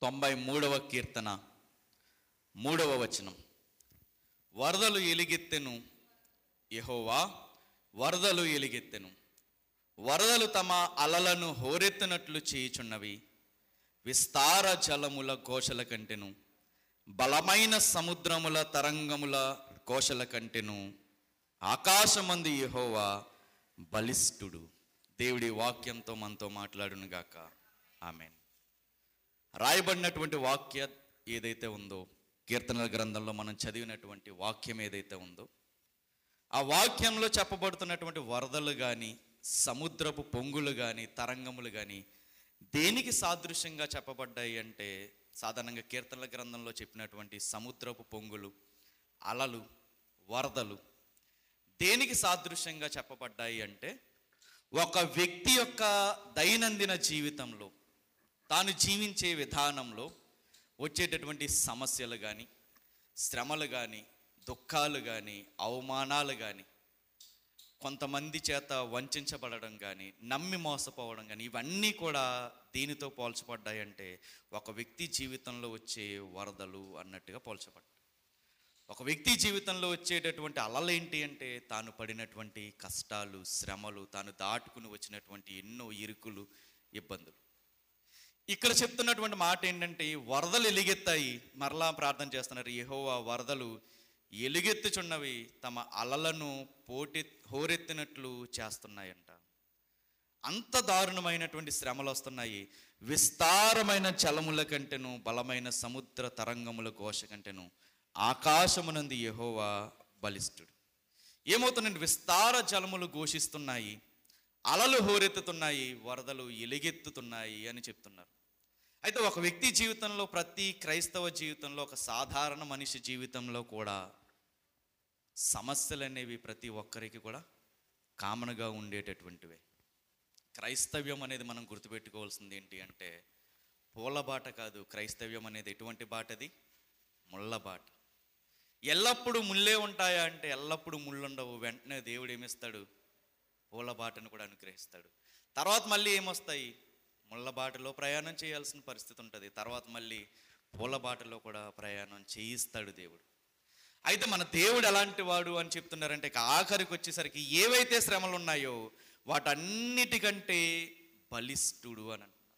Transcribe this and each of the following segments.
93వ కీర్తన 3వ వచనం. వరదలు ఎలుగెత్తెను యెహోవా, వరదలు ఎలుగెత్తెను. వరదలు తమ అలలను హోరెత్తినట్లు చేయుచున్నవి. విస్తార జలముల ఘోషల కంటెను, బలమైన సముద్రముల తరంగముల ఘోషల కంటెను ఆకాశమందు యెహోవా బలిష్ఠుడు. దేవుడి వాక్యంతో మనతో మాట్లాడును గాక. ఆమేన్. రాయబడినటువంటి వాక్య ఏదైతే ఉందో, కీర్తనల గ్రంథంలో మనం చదివినటువంటి వాక్యం ఏదైతే ఉందో, ఆ వాక్యంలో చెప్పబడుతున్నటువంటి వరదలు కానీ, సముద్రపు పొంగులు కానీ, తరంగములు కానీ దేనికి సాదృశ్యంగా చెప్పబడ్డాయి అంటే, సాధారణంగా కీర్తనల గ్రంథంలో చెప్పినటువంటి సముద్రపు పొంగులు, అలలు, వరదలు దేనికి సాదృశ్యంగా చెప్పబడ్డాయి అంటే, ఒక వ్యక్తి యొక్క దైనందిన జీవితంలో, తాను జీవించే విధానంలో వచ్చేటటువంటి సమస్యలు కానీ, శ్రమలు కానీ, దుఃఖాలు కానీ, అవమానాలు కానీ, కొంతమంది చేత వంచబడడం కానీ, నమ్మి మోసపోవడం కానీ, ఇవన్నీ కూడా దీనితో పోల్చబడ్డాయంటే ఒక వ్యక్తి జీవితంలో వచ్చే వరదలు అన్నట్టుగా పోల్చబడ్డాయి. ఒక వ్యక్తి జీవితంలో వచ్చేటటువంటి అలలు ఏంటి అంటే, తాను పడినటువంటి కష్టాలు, శ్రమలు, తాను దాటుకుని వచ్చినటువంటి ఎన్నో ఇరుకులు, ఇబ్బందులు. ఇక్కడ చెప్తున్నటువంటి మాట ఏంటంటే, వరదలు ఎలుగెత్తాయి. మరలా ప్రార్థన చేస్తున్నారు, యెహోవా వరదలు ఎలుగెత్తుచున్నవి, తమ అలలను హోరెత్తినట్లు చేస్తున్నాయంట. అంత దారుణమైనటువంటి శ్రమలు వస్తున్నాయి. విస్తారమైన జలముల కంటెను, బలమైన సముద్ర తరంగముల ఘోష కంటెను ఆకాశమునందు యెహోవా బలిష్ఠుడు. ఏమవుతుందంటే, విస్తార జలములు ఘోషిస్తున్నాయి, అలలు హోరెత్తుతున్నాయి, వరదలు ఎలుగెత్తుతున్నాయి అని చెప్తున్నారు. అయితే ఒక వ్యక్తి జీవితంలో, ప్రతి క్రైస్తవ జీవితంలో, ఒక సాధారణ మనిషి జీవితంలో కూడా సమస్యలు అనేవి ప్రతి ఒక్కరికి కూడా కామన్గా ఉండేటటువంటివే. క్రైస్తవ్యం అనేది మనం గుర్తుపెట్టుకోవాల్సింది ఏంటి అంటే, పూలబాట కాదు. క్రైస్తవ్యం అనేది ఎటువంటి బాటది? ముళ్ళబాట. ఎల్లప్పుడూ ముళ్ళే ఉంటాయా అంటే ఎల్లప్పుడూ ముళ్ళుండవు. వెంటనే దేవుడు ఏమిస్తాడు? పూలబాటను కూడా అనుగ్రహిస్తాడు. తర్వాత మళ్ళీ ఏమొస్తాయి? ముళ్ళబాటలో ప్రయాణం చేయాల్సిన పరిస్థితి ఉంటుంది. తర్వాత మళ్ళీ పూలబాటలో కూడా ప్రయాణం చేయిస్తాడు దేవుడు. అయితే మన దేవుడు ఎలాంటి వాడు అని చెప్తున్నారంటే, ఆఖరికి వచ్చేసరికి ఏవైతే శ్రమలు ఉన్నాయో వాటన్నిటికంటే బలిష్ఠుడు అని అంటున్నారు.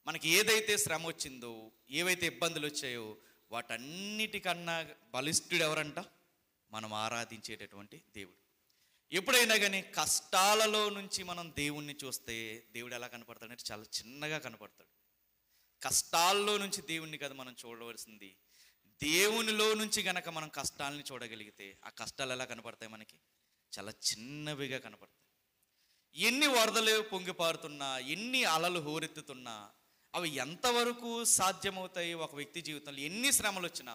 మనకి ఏదైతే శ్రమ వచ్చిందో, ఏవైతే ఇబ్బందులు వచ్చాయో వాటన్నిటికన్నా బలిష్ఠుడు ఎవరంట? మనం ఆరాధించేటటువంటి దేవుడు. ఎప్పుడైనా కానీ కష్టాలలో నుంచి మనం దేవుణ్ణి చూస్తే దేవుడు ఎలా కనపడతాడంటే చాలా చిన్నగా కనపడతాడు. కష్టాల్లో నుంచి దేవుణ్ణి కదా మనం చూడవలసింది. దేవునిలో నుంచి గనక మనం కష్టాలని చూడగలిగితే ఆ కష్టాలు ఎలా కనపడతాయి? మనకి చాలా చిన్నవిగా కనపడతాయి. ఎన్ని వరదలు పొంగిపారుతున్నా, ఎన్ని అలలు హోరెత్తుతున్నా అవి ఎంతవరకు సాధ్యమవుతాయి? ఒక వ్యక్తి జీవితంలో ఎన్ని శ్రమలు వచ్చినా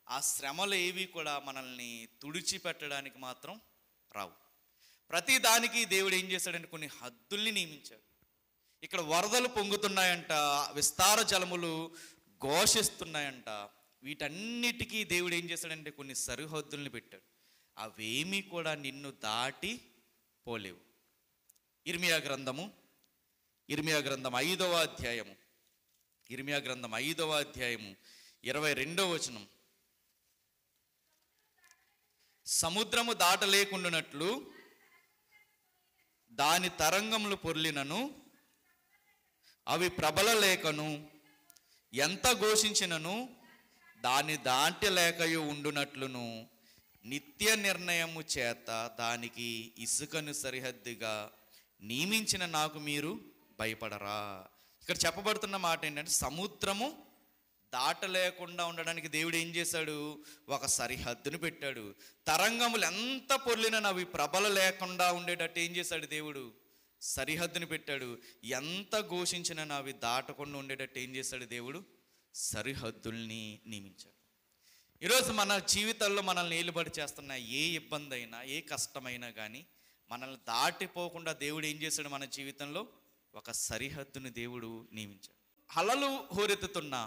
ఆ శ్రమలు ఏవి కూడా మనల్ని తుడిచిపెట్టడానికి మాత్రం రావు. ప్రతి దానికి దేవుడు ఏం చేశాడంటే కొన్ని హద్దుల్ని నియమించాడు. ఇక్కడ వరదలు పొంగుతున్నాయంట, విస్తార జలములు ఘోషిస్తున్నాయంట. వీటన్నిటికీ దేవుడు ఏం చేశాడంటే కొన్ని సరిహద్దుల్ని పెట్టాడు. అవేమీ కూడా నిన్ను దాటి పోలేవు. ఇర్మియా గ్రంథం 5వ అధ్యాయము, 22వ వచనం. సముద్రము దాటలేకుండానట్లు దాని తరంగములు పొర్లినను, అవి ప్రబలలేకను, ఎంత ఘోషించినను దాని దాటలేకయు ఉండునట్లును, నిత్య నిర్ణయము చేత దానికి ఇసుకను సరిహద్దుగా నియమించిన నాకు మీరు భయపడరా? ఇక్కడ చెప్పబడుతున్న మాట ఏంటంటే, సముద్రము దాటలేకుండా ఉండడానికి దేవుడు ఏం చేశాడు? ఒక సరిహద్దును పెట్టాడు. తరంగములు ఎంత పొర్లినా అవి ప్రబల లేకుండా ఉండేటట్టు ఏం చేశాడు దేవుడు? సరిహద్దును పెట్టాడు. ఎంత ఘోషించినా అవి దాటకుండా ఉండేటట్టు ఏం చేశాడు దేవుడు? సరిహద్దుల్ని నియమించాడు. ఈరోజు మన జీవితాల్లో మనల్ని ఏలుబడి చేస్తున్న ఏ ఇబ్బంది అయినా, ఏ కష్టమైనా కానీ మనల్ని దాటిపోకుండా దేవుడు ఏం చేశాడు? మన జీవితంలో ఒక సరిహద్దుని దేవుడు నియమించాడు. అలలు హోరెత్తుతున్నా,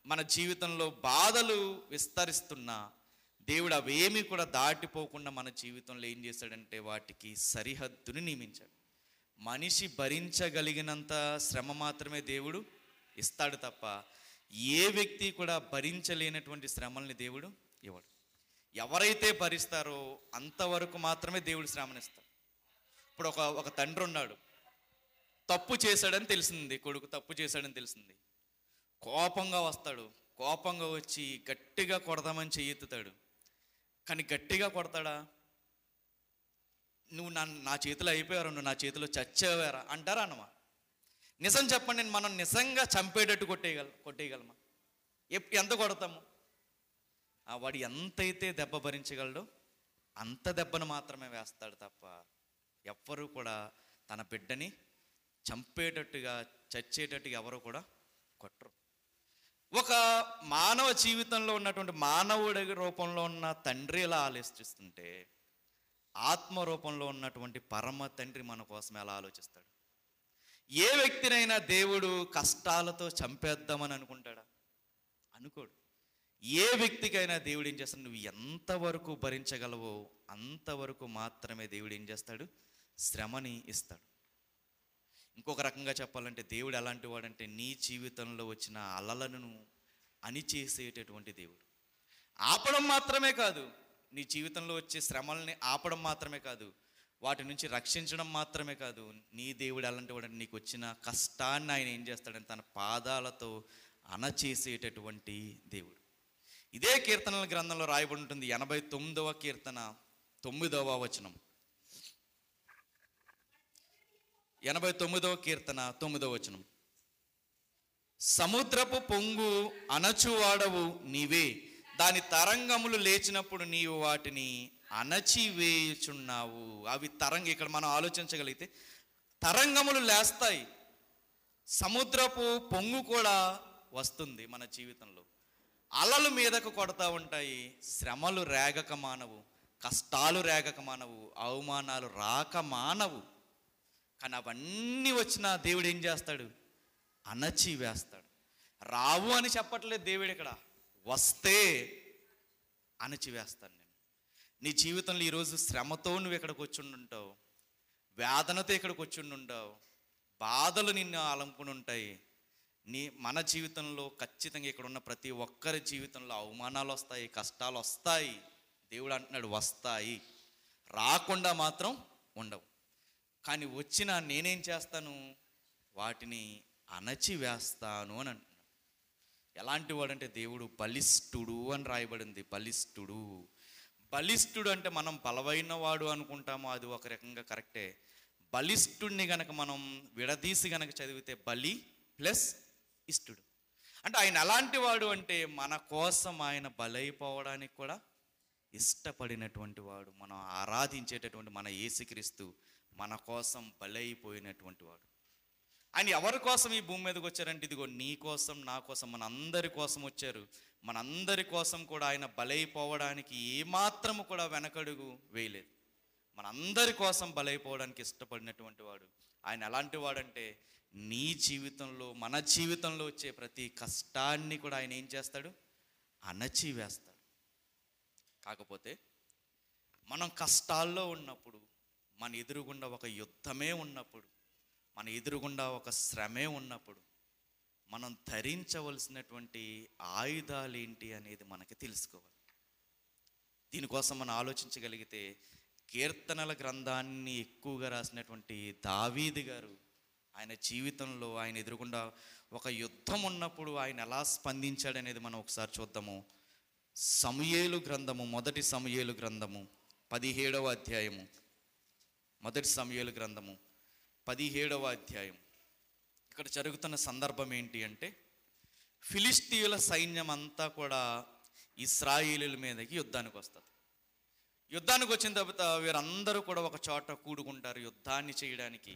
మన జీవితంలో బాధలు విస్తరిస్తున్నా దేవుడు అవేమీ కూడా దాటిపోకుండా మన జీవితంలో ఏం చేశాడంటే వాటికి సరిహద్దుని నియమించాడు. మనిషి భరించగలిగినంత శ్రమ మాత్రమే దేవుడు ఇస్తాడు తప్ప ఏ వ్యక్తి కూడా భరించలేనటువంటి శ్రమల్ని దేవుడు ఇవ్వడు. ఎవరైతే భరిస్తారో అంతవరకు మాత్రమే దేవుడు శ్రమనిస్తాడు. ఇప్పుడు ఒక తండ్రి ఉన్నాడు, తప్పు చేశాడని తెలిసింది, కొడుకు తప్పు చేశాడని తెలిసింది, కోపంగా వస్తాడు. కోపంగా వచ్చి గట్టిగా కొడదామని చెయ్యెత్తుతాడు. కానీ గట్టిగా కొడతాడా? నువ్వు నా చేతిలో అయిపోయారు, నువ్వు నా చేతిలో చచ్చేవారా అంటారా అన్నమా? నిజం చెప్పండి, మనం నిజంగా చంపేటట్టు కొట్టేయగలమా? ఎంత కొడతాము? వాడు ఎంతైతే దెబ్బ భరించగలడో అంత దెబ్బను మాత్రమే వేస్తాడు తప్ప ఎవ్వరూ కూడా తన బిడ్డని చంపేటట్టుగా చచ్చేటట్టుగా ఎవరు కూడా కొట్టరు. ఒక మానవ జీవితంలో ఉన్నటువంటి మానవుడి రూపంలో ఉన్న తండ్రి ఎలా ఆలోచిస్తుంటే ఆత్మ రూపంలో ఉన్నటువంటి పరమ తండ్రి మన కోసం ఎలా ఆలోచిస్తాడు? ఏ వ్యక్తినైనా దేవుడు కష్టాలతో చంపేద్దామని అనుకుంటాడా? అనుకోడు. ఏ వ్యక్తికైనా దేవుడు ఏం చేస్తాడు? నువ్వు ఎంతవరకు భరించగలవో అంతవరకు మాత్రమే దేవుడు ఏం చేస్తాడు? శ్రమని ఇస్తాడు. ఇంకొక రకంగా చెప్పాలంటే దేవుడు ఎలాంటి వాడంటే నీ జీవితంలో వచ్చిన అలలను అణిచేసేటటువంటి దేవుడు. ఆపడం మాత్రమే కాదు, నీ జీవితంలో వచ్చే శ్రమల్ని ఆపడం మాత్రమే కాదు, వాటి నుంచి రక్షించడం మాత్రమే కాదు, నీ దేవుడు ఎలాంటి వాడంటే నీకు వచ్చిన కష్టాన్ని ఆయన ఏం చేస్తాడంటే తన పాదాలతో అణచేసేటటువంటి దేవుడు. ఇదే కీర్తనల గ్రంథంలో రాయబడి ఉంటుంది. 89వ కీర్తన 9వ వచనం. 89వ కీర్తన 9వ వచనం. సముద్రపు పొంగు అణచువాడవు నీవే, దాని తరంగములు లేచినప్పుడు నీవు వాటిని అణచివేయుచున్నావు. అవి ఇక్కడ మనం ఆలోచించగలిగితే తరంగములు లేస్తాయి, సముద్రపు పొంగు కూడా వస్తుంది మన జీవితంలో, అలలు మీదకు కొడతా ఉంటాయి, శ్రమలు రేగక మానవు, కష్టాలు రేగక మానవు, అవమానాలు రాక మానవు. కానీ అవన్నీ వచ్చినా దేవుడు ఏం చేస్తాడు? అణచి వేస్తాడు. రావు అని చెప్పట్లేదు దేవుడు, ఇక్కడ వస్తే అణచివేస్తాను నేను. నీ జీవితంలో ఈరోజు శ్రమతో నువ్వు ఇక్కడికి వచ్చుండుంటావు, వేదనతో ఇక్కడికి వచ్చుండుంటావు, బాధలు నిన్ను అలంపుని ఉంటాయి. మన జీవితంలో ఖచ్చితంగా ఇక్కడ ఉన్న ప్రతి ఒక్కరి జీవితంలో అవమానాలు వస్తాయి, కష్టాలు వస్తాయి. దేవుడు అంటున్నాడు వస్తాయి, రాకుండా మాత్రం ఉండవు. కానీ వచ్చినా నేనేం చేస్తాను? వాటిని అణచివేస్తాను అని అంటున్నాడు. ఎలాంటి వాడంటే దేవుడు బలిష్ఠుడు అని రాయబడింది. బలిష్ఠుడు అంటే మనం బలమైన వాడు అనుకుంటాము, అది ఒక రకంగా కరెక్టే. బలిష్ఠుడిని గనక మనం విడదీసి గనక చదివితే బలి ప్లస్ ఇష్టుడు అంటే ఆయన ఎలాంటి వాడు అంటే మన కోసం ఆయన బలైపోవడానికి కూడా ఇష్టపడినటువంటి వాడు. మనం ఆరాధించేటటువంటి మన యేసుక్రీస్తు మన కోసం బలైపోయినటువంటి వాడు. ఆయన ఎవరి కోసం ఈ భూమి మీదకి వచ్చారంటే ఇదిగో నీ కోసం, నా కోసం, మన అందరి కోసం వచ్చారు. మనందరి కోసం కూడా ఆయన బలైపోవడానికి ఏమాత్రము కూడా వెనకడుగు వేయలేదు. మనందరి కోసం బలైపోవడానికి ఇష్టపడినటువంటి వాడు. ఆయన ఎలాంటి వాడంటే నీ జీవితంలో, మన జీవితంలో వచ్చే ప్రతి కష్టాన్ని కూడా ఆయన ఏం చేస్తాడు? అణచివేస్తాడు. కాకపోతే మనం కష్టాల్లో ఉన్నప్పుడు, మన ఎదురుగుండా ఒక యుద్ధమే ఉన్నప్పుడు, మన ఎదురుగుండా ఒక శ్రమే ఉన్నప్పుడు మనం ధరించవలసినటువంటి ఆయుధాలు ఏంటి అనేది మనకి తెలుసుకోవాలి. దీనికోసం మనం ఆలోచించగలిగితే కీర్తనల గ్రంథాన్ని ఎక్కువగా రాసినటువంటి దావీదు గారు ఆయన జీవితంలో ఆయన ఎదురుగుండా ఒక యుద్ధం ఉన్నప్పుడు ఆయన ఎలా స్పందించాడనేది మనం ఒకసారి చూద్దాము. సమూయేలు గ్రంథము, మొదటి సమూయేలు గ్రంథము 17వ అధ్యాయము. మొదటి సమూయేలు గ్రంథము 17వ అధ్యాయం. ఇక్కడ జరుగుతున్న సందర్భం ఏంటి అంటే ఫిలిష్తీయుల సైన్యం అంతా కూడా ఇశ్రాయేలీయుల మీదకి యుద్ధానికి వస్తుంది. యుద్ధానికి వచ్చిన తర్వాత వీరందరూ కూడా ఒక చోట కూడుకుంటారు యుద్ధాన్ని చేయడానికి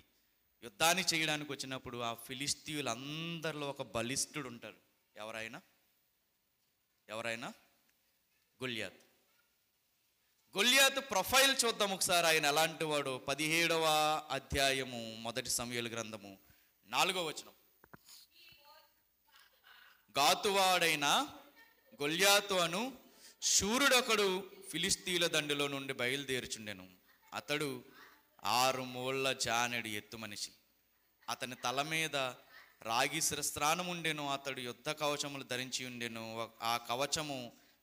వచ్చినప్పుడు ఆ ఫిలిష్తీయులందరిలో ఒక బలిష్ఠుడు ఉంటాడు. ఎవరైనా గొల్యాతు ప్రొఫైల్ చూద్దాం ఒకసారి. ఆయన ఎలాంటి వాడు? 17వ అధ్యాయము మొదటి సమూయేలు గ్రంథము 4వ వచనం. గాతువాడైన గొల్యాతు అను శూరుడొకడు ఫిలిష్తీయుల దండులో నుండి బయలుదేరుచుండెను. అతడు 6 మూళ్ళ జానెడు ఎత్తు మనిషి. అతని తల మీద రాగి శిరస్త్రాణం ఉండెను, అతడు యుద్ధ కవచములు ధరించి ఉండెను, ఆ కవచము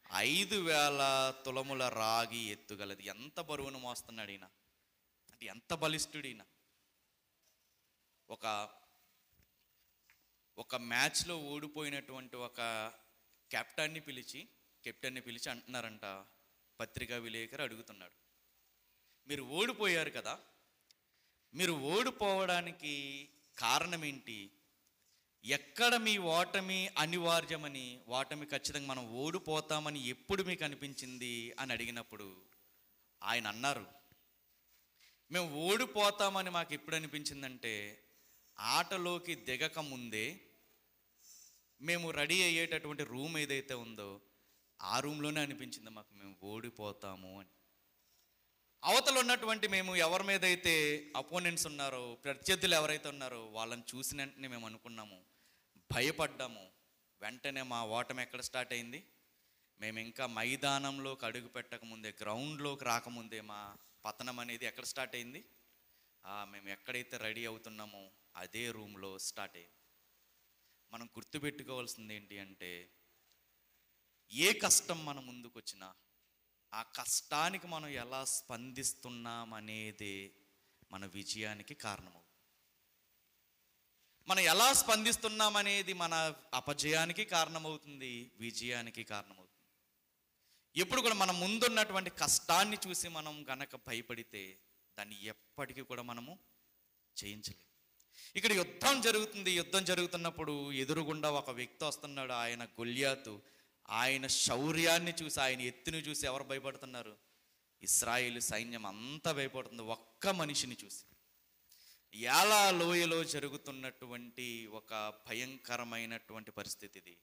5,000 తులముల రాగి ఎత్తుగలది. ఎంత బరువును మోస్తున్నాడు ఈయన, అంటే ఎంత బలిష్ఠుడు ఈయన. ఒక మ్యాచ్లో ఓడిపోయినటువంటి ఒక కెప్టెన్ని పిలిచి అంటున్నారంట, పత్రికా విలేకరు అడుగుతున్నాడు, మీరు ఓడిపోయారు కదా, మీరు ఓడిపోవడానికి కారణం ఏంటి? ఎక్కడ మీ ఓటమి అనివార్యమని, ఓటమి ఖచ్చితంగా మనం ఓడిపోతామని ఎప్పుడు మీకు అనిపించింది అని అడిగినప్పుడు ఆయన అన్నారు, మేము ఓడిపోతామని మాకు ఎప్పుడు అనిపించిందంటే ఆటలోకి దిగక ముందే మేము రెడీ అయ్యేటటువంటి రూమ్ ఏదైతే ఉందో ఆ రూమ్లోనే అనిపించింది మాకు మేము ఓడిపోతాము అని. అవతల ఉన్నటువంటి మేము ఎవరి మీద అయితే అపోనెంట్స్ ఉన్నారో, ప్రత్యర్థులు ఎవరైతే ఉన్నారో వాళ్ళని చూసిన వెంటనే మేము అనుకున్నాము, భయపడ్డాము. వెంటనే మా ఓటమి ఎక్కడ స్టార్ట్ అయింది? మేము ఇంకా మైదానంలోకి అడుగు పెట్టకముందే, గ్రౌండ్లోకి రాకముందే మా పతనం అనేది ఎక్కడ స్టార్ట్ అయింది? మేము ఎక్కడైతే రెడీ అవుతున్నామో అదే రూమ్లో స్టార్ట్ అయింది. మనం గుర్తుపెట్టుకోవాల్సింది ఏంటి అంటే, ఏ కష్టం మన ముందుకు వచ్చినా ఆ కష్టానికి మనం ఎలా స్పందిస్తున్నాం అనేది మన విజయానికి కారణమవుతుంది. మనం ఎలా స్పందిస్తున్నాం అనేది మన అపజయానికి కారణమవుతుంది, విజయానికి కారణమవుతుంది. ఎప్పుడు కూడా మన ముందున్నటువంటి కష్టాన్ని చూసి మనం గనక భయపడితే దాన్ని ఎప్పటికీ కూడా మనము జయించలేము. ఇక్కడ యుద్ధం జరుగుతుంది. యుద్ధం జరుగుతున్నప్పుడు ఎదురుగుండా ఒక వ్యక్తి వస్తున్నాడు, ఆయన గొల్యాతు. ఆయన శౌర్యాన్ని చూసి, ఆయన ఎత్తుని చూసి ఎవరు భయపడుతున్నారు? ఇశ్రాయేలు సైన్యం అంతా భయపడుతుంది ఒక్క మనిషిని చూసి. యాలా లోయలో జరుగుతున్నటువంటి ఒక భయంకరమైనటువంటి పరిస్థితి ఇది.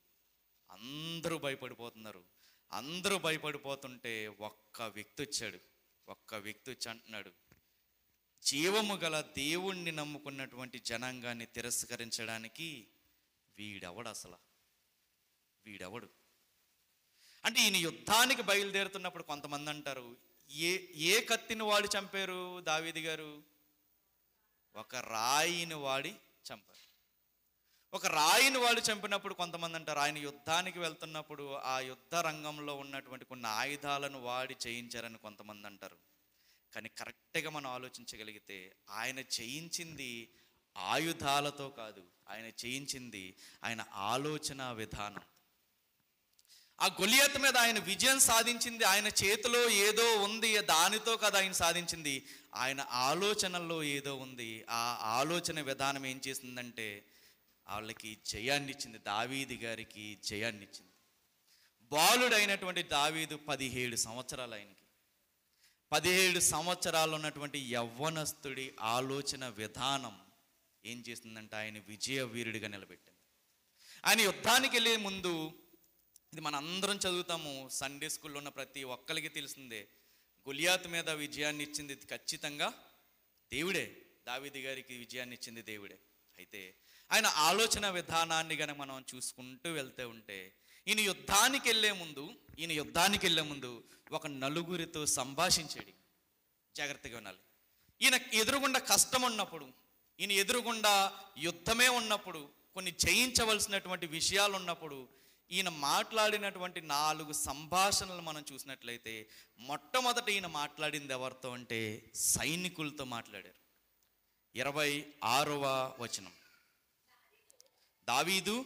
అందరూ భయపడిపోతున్నారు. అందరూ భయపడిపోతుంటే ఒక్క వ్యక్తి వచ్చాడు. ఒక్క వ్యక్తి వచ్చి అంటున్నాడు, జీవము గల దేవుణ్ణి నమ్ముకున్నటువంటి జనాంగాన్ని తిరస్కరించడానికి వీడెవడు అసలు? వీడెవడు అంటే, ఈయన యుద్ధానికి బయలుదేరుతున్నప్పుడు కొంతమంది అంటారు, ఏ కత్తిని వాడి చంపారు దావీదు గారు? ఒక రాయిని వాడి చంపారు. ఒక రాయిని వాడు చంపినప్పుడు కొంతమంది అంటారు, ఆయన యుద్ధానికి వెళ్తున్నప్పుడు ఆ యుద్ధ రంగంలో ఉన్నటువంటి కొన్ని ఆయుధాలను వాడి జయించారని కొంతమంది అంటారు. కానీ కరెక్ట్గా మనం ఆలోచించగలిగితే ఆయన జయించింది ఆయుధాలతో కాదు, ఆయన జయించింది ఆయన ఆలోచన విధానం. ఆ గొలియత్ మీద ఆయన విజయం సాధించింది ఆయన చేతిలో ఏదో ఉంది, దానితో కదా ఆయన సాధించింది, ఆయన ఆలోచనల్లో ఏదో ఉంది. ఆ ఆలోచన విధానం ఏం చేసిందంటే వాళ్ళకి జయాన్ని ఇచ్చింది, దావీదు గారికి జయాన్ని ఇచ్చింది. బాలుడైనటువంటి దావీదు 17 సంవత్సరాలు, ఆయనకి 17 సంవత్సరాలు ఉన్నటువంటి యవ్వనస్తుడి ఆలోచన విధానం ఏం చేసిందంటే ఆయన విజయ వీరుడిగా నిలబెట్టింది. ఆయన యుద్ధానికి వెళ్ళే ముందు, ఇది మన అందరం చదువుతాము, సండే స్కూల్లో ఉన్న ప్రతి ఒక్కరికి తెలిసిందే, గొలియాతు మీద విజయాన్ని ఇచ్చింది ఖచ్చితంగా దేవుడే. దావీదు గారికి విజయాన్ని ఇచ్చింది దేవుడే. అయితే ఆయన ఆలోచన విధానాన్ని కనుక మనం చూసుకుంటూ వెళ్తే ఉంటే, ఈయన యుద్ధానికి వెళ్ళే ముందు ఒక నలుగురితో సంభాషించాడు. జాగ్రత్తగా వినాలి. ఈయన ఎదురుగుండా కష్టం ఉన్నప్పుడు, ఈయన ఎదురుగుండా యుద్ధమే ఉన్నప్పుడు, కొన్ని జయించవలసినటువంటి విషయాలు ఉన్నప్పుడు ఈయన మాట్లాడినటువంటి 4 సంభాషణలు మనం చూసినట్లయితే, మొట్టమొదట ఈయన మాట్లాడింది ఎవరితో అంటే సైనికులతో మాట్లాడారు. 26వ వచనం, దావీదు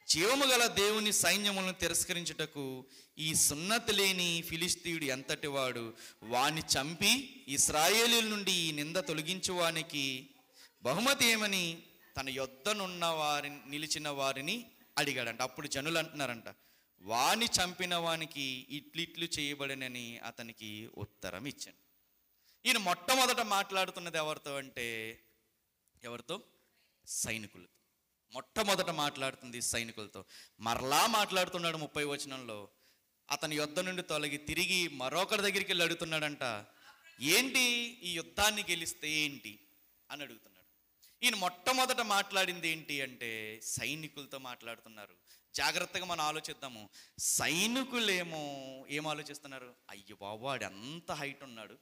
జీవము గల దేవుని సైన్యములను తిరస్కరించుటకు ఈ సున్నతి లేని ఫిలిస్తీయుడు ఎంతటి వాడు, వాని చంపి ఇశ్రాయేలీయుల నుండి ఈ నింద తొలగించువానికి బహుమతి ఏమని తన యొద్దనున్న వారిని నిలిచిన వారిని అడిగాడంట. అప్పుడు జనులు అంటున్నారంట, వాని చంపిన వానికి ఇట్లు చేయబడినని అతనికి ఉత్తరం ఇచ్చాను. ఈయన మొట్టమొదట మాట్లాడుతున్నది ఎవరితో అంటే, ఎవరితో? సైనికులతో. మొట్టమొదట మాట్లాడుతుంది సైనికులతో. మరలా మాట్లాడుతున్నాడు 30వ వచనంలో, అతని యొద్ద నుండి తొలగి తిరిగి మరొకరి దగ్గరికి వెళ్ళి అడుగుతున్నాడంట, ఏంటి ఈ యుద్ధాన్ని గెలిస్తే ఏంటి అని అడుగుతున్నాడు. ఈయన మొట్టమొదట మాట్లాడింది ఏంటి అంటే సైనికులతో మాట్లాడుతున్నారు. జాగ్రత్తగా మనం ఆలోచిద్దాము. సైనికులేమో ఏం ఆలోచిస్తున్నారు? అయ్యో బాబు, ఆడు ఎంత హైట్ ఉన్నాడు,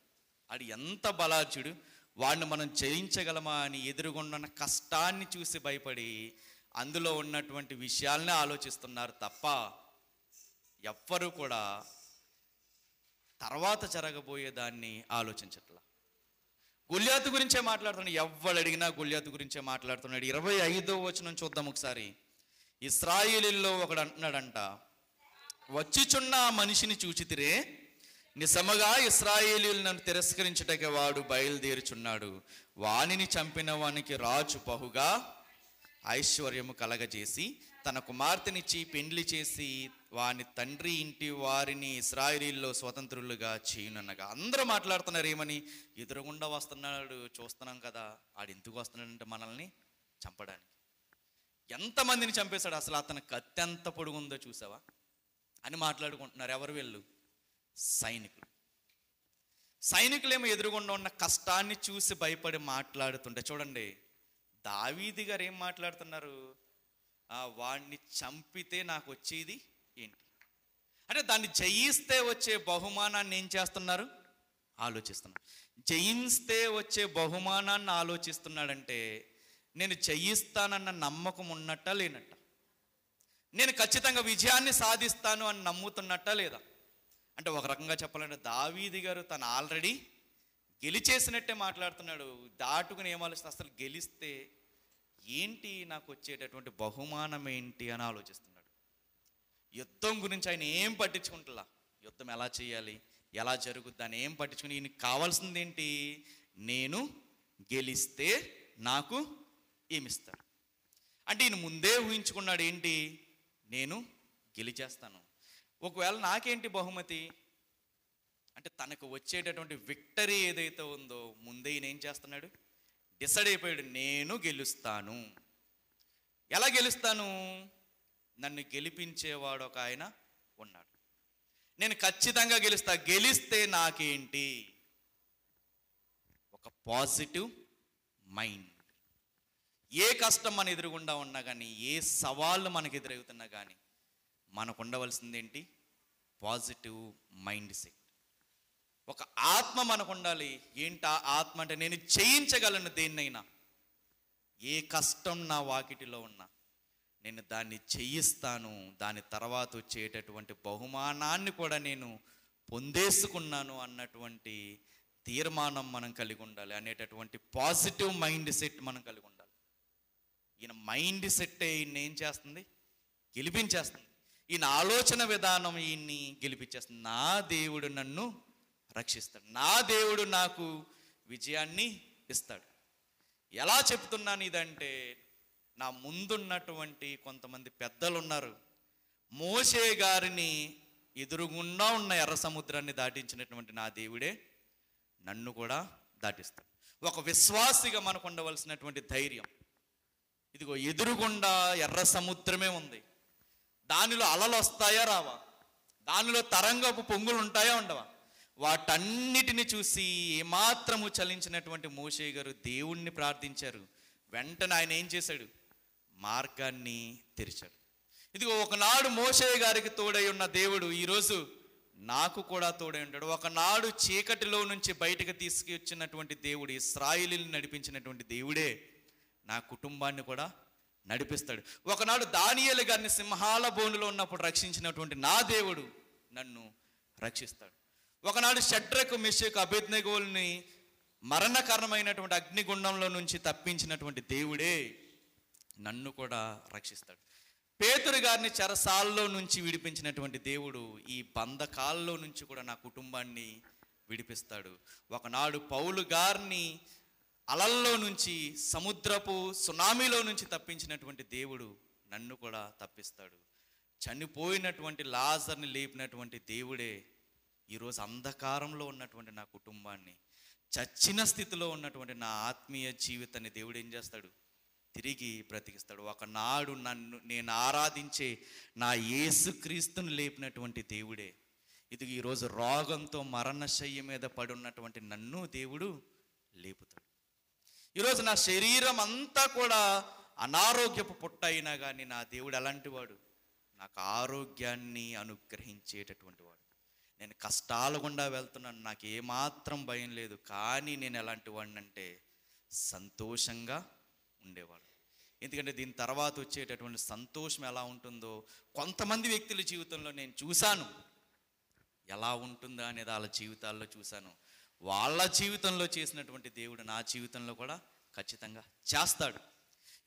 ఆడు ఎంత బలార్జుడు, వాడిని మనం జయించగలమా అని ఎదురుగున్న కష్టాన్ని చూసి భయపడి అందులో ఉన్నటువంటి విషయాలనే ఆలోచిస్తున్నారు తప్ప ఎవ్వరూ కూడా తర్వాత జరగబోయేదాన్ని ఆలోచించట్లా. గొల్యాతు గురించే మాట్లాడుతున్నాడు, ఎవ్వడు అడిగినా గొల్యాతు గురించే మాట్లాడుతున్నాడు. 25వ వచనం చూద్దాం ఒకసారి. ఇశ్రాయేలీల్లో ఒకడు అంటున్నాడంట, వచ్చిచున్న ఆ మనిషిని చూచితిరే, నిజముగా ఇశ్రాయేలీయులు నన్ను తిరస్కరించుటకే వాడు బయలుదేరుచున్నాడు. వానిని చంపిన వానికి రాజు బహుగా ఐశ్వర్యము కలగజేసి తన కుమార్తెనిచ్చి పెండ్లి చేసి వాని తండ్రి ఇంటి వారిని ఇశ్రాయేలీయుల్లో స్వతంత్రులుగా చేయుననగా. అందరూ మాట్లాడుతున్నారు ఏమని? ఎదురుగుండా వస్తున్నాడు, చూస్తున్నాం కదా, ఆడు ఎందుకు వస్తున్నాడంటే మనల్ని చంపడానికి. ఎంతమందిని చంపేశాడు, అసలు అతని కత్తి ఎంత పొడుగుందో చూసావా అని మాట్లాడుకుంటున్నారు. ఎవరు వీళ్ళు? సైనికులు. సైనికులేమో ఎదురుగుండా ఉన్న కష్టాన్ని చూసి భయపడి మాట్లాడుతుంటే చూడండి, దావీదు గారు ఏం మాట్లాడుతున్నారు? వాడిని చంపితే నాకు వచ్చేది ఏంటి అంటే, దాన్ని జయిస్తే వచ్చే బహుమానాన్ని ఏం చేస్తున్నారు? ఆలోచిస్తున్నారు. జయిస్తే వచ్చే బహుమానాన్ని ఆలోచిస్తున్నాడంటే నేను జయిస్తానన్న నమ్మకం ఉన్నట్ట లేనట్ట? నేను ఖచ్చితంగా విజయాన్ని సాధిస్తాను అని నమ్ముతున్నట్ట లేదా? అంటే ఒక రకంగా చెప్పాలంటే దావీదు గారు తను ఆల్రెడీ గెలిచేసినట్టే మాట్లాడుతున్నాడు. దాటుకుని ఏం ఆలోచిస్తే అసలు గెలిస్తే ఏంటి, నాకు వచ్చేటటువంటి బహుమానం ఏంటి అని ఆలోచిస్తున్నాడు. యుద్ధం గురించి ఆయన ఏం పట్టించుకుంటులా. యుద్ధం ఎలా చేయాలి, ఎలా జరుగుద్ది అని ఏం పట్టించుకుని, ఈయనకి కావాల్సింది ఏంటి? నేను గెలిస్తే నాకు ఏమిస్తారు అంటే ఈయన ముందే ఊహించుకున్నాడు ఏంటి? నేను గెలిచేస్తాను, ఒకవేళ నాకేంటి బహుమతి అంటే తనకు వచ్చేటటువంటి విక్టరీ ఏదైతే ఉందో ముందే ఈయన ఏం చేస్తున్నాడు? డిసైడ్ అయిపోయాడు, నేను గెలుస్తాను. ఎలా గెలుస్తాను? నన్ను గెలిపించేవాడు ఒక ఆయన ఉన్నాడు, నేను ఖచ్చితంగా గెలుస్తా. గెలిస్తే నాకేంటి? ఒక పాజిటివ్ మైండ్. ఏ కష్టం మన ఎదురుగుండా ఉన్నా కానీ, ఏ సవాళ్ళు మనకు ఎదురవుతున్నా కానీ మనకు ఉండవలసింది ఏంటి? Positive mind set. ఒక ఆత్మ మనకు ఉండాలి. ఏంటి ఆ ఆత్మ అంటే, నేను జయించగలను దేన్నైనా. ఏ కష్టం నా వాకిటిలో ఉన్నా నేను దాన్ని జయిస్తాను, దాని తర్వాత వచ్చేటటువంటి బహుమానాన్ని కూడా నేను పొందేసుకున్నాను అన్నటువంటి తీర్మానం మనం కలిగి ఉండాలి, అనేటటువంటి పాజిటివ్ మైండ్ సెట్ మనం కలిగి ఉండాలి. ఈయన మైండ్ సెట్ ఈయన ఏం చేస్తుంది? గెలిపించేస్తుంది. ఈయన ఆలోచన విధానం ఈయన్ని గెలిపించేస్తుంది. నా దేవుడు నన్ను రక్షిస్తాడు, నా దేవుడు నాకు విజయాన్ని ఇస్తాడు. ఎలా చెప్తున్నాను ఇదంటే, నా ముందున్నటువంటి కొంతమంది పెద్దలు ఉన్నారు. మోషే గారిని ఎదురుగుండా ఉన్న ఎర్ర సముద్రాన్ని దాటించినటువంటి నా దేవుడే నన్ను కూడా దాటిస్తాడు. ఒక విశ్వాసిగా మనకు ఉండవలసినటువంటి ధైర్యం, ఇదిగో ఎదురుగుండా ఎర్ర సముద్రమే ఉంది. దానిలో అలలు వస్తాయా రావా? దానిలో తరంగపు పొంగులు ఉంటాయా ఉండవా? వాటన్నిటిని చూసి ఏమాత్రము చలించినటువంటి మోషే గారు దేవుణ్ణి ప్రార్థించారు. వెంటనే ఆయన ఏం చేశాడు? మార్గాన్ని తెరిచాడు. ఇదిగో ఒకనాడు మోషే గారికి తోడై ఉన్న దేవుడు ఈరోజు నాకు కూడా తోడై ఉంటాడు. ఒకనాడు చీకటిలో నుంచి బయటకు తీసుకొచ్చినటువంటి దేవుడు, ఇశ్రాయేలీయులను నడిపించినటువంటి దేవుడే నా కుటుంబాన్ని కూడా నడిపిస్తాడు. ఒకనాడు దానియేలు గారిని సింహాల బోనులో ఉన్నప్పుడు రక్షించినటువంటి నా దేవుడు నన్ను రక్షిస్తాడు. ఒకనాడు షడ్రకు మెషకు అబేద్నెగోల్ని మరణకరమైనటువంటి అగ్నిగుండంలో నుంచి తప్పించినటువంటి దేవుడే నన్ను కూడా రక్షిస్తాడు. పేతురు గారిని చెరసాల్లో నుంచి విడిపించినటువంటి దేవుడు ఈ బంధకాల్లో నుంచి కూడా నా కుటుంబాన్ని విడిపిస్తాడు. ఒకనాడు పౌలు గారిని అలల్లో నుంచి, సముద్రపు సునామీలో నుంచి తప్పించినటువంటి దేవుడు నన్ను కూడా తప్పిస్తాడు. చనిపోయినటువంటి లాజర్ని లేపినటువంటి దేవుడే ఈరోజు అంధకారంలో ఉన్నటువంటి నా కుటుంబాన్ని, చచ్చిన స్థితిలో ఉన్నటువంటి నా ఆత్మీయ జీవితాన్ని దేవుడు ఏం చేస్తాడు? తిరిగి బ్రతికిస్తాడు. ఒకనాడు నేను ఆరాధించే నా యేసుక్రీస్తుని లేపినటువంటి దేవుడే ఇది ఈరోజు రోగంతో మరణశయ్య మీద పడి ఉన్నటువంటి నన్ను దేవుడు లేపుతాడు. ఈరోజు నా శరీరం అంతా కూడా అనారోగ్యపు పుట్ట అయినా కానీ నా దేవుడు ఎలాంటి వాడు? నాకు ఆరోగ్యాన్ని అనుగ్రహించేటటువంటి వాడు. నేను కష్టాల గుండా వెళ్తున్నాను, నాకు ఏమాత్రం భయం లేదు, కానీ నేను ఎలాంటి వాడిని అంటే సంతోషంగా ఉండేవాడు. ఎందుకంటే దీని తర్వాత వచ్చేటటువంటి సంతోషం ఎలా ఉంటుందో కొంతమంది వ్యక్తుల జీవితంలో నేను చూశాను. ఎలా ఉంటుందా అనేది వాళ్ళ జీవితాల్లో చూశాను. వాళ్ళ జీవితంలో చేసినటువంటి దేవుడు నా జీవితంలో కూడా ఖచ్చితంగా చేస్తాడు.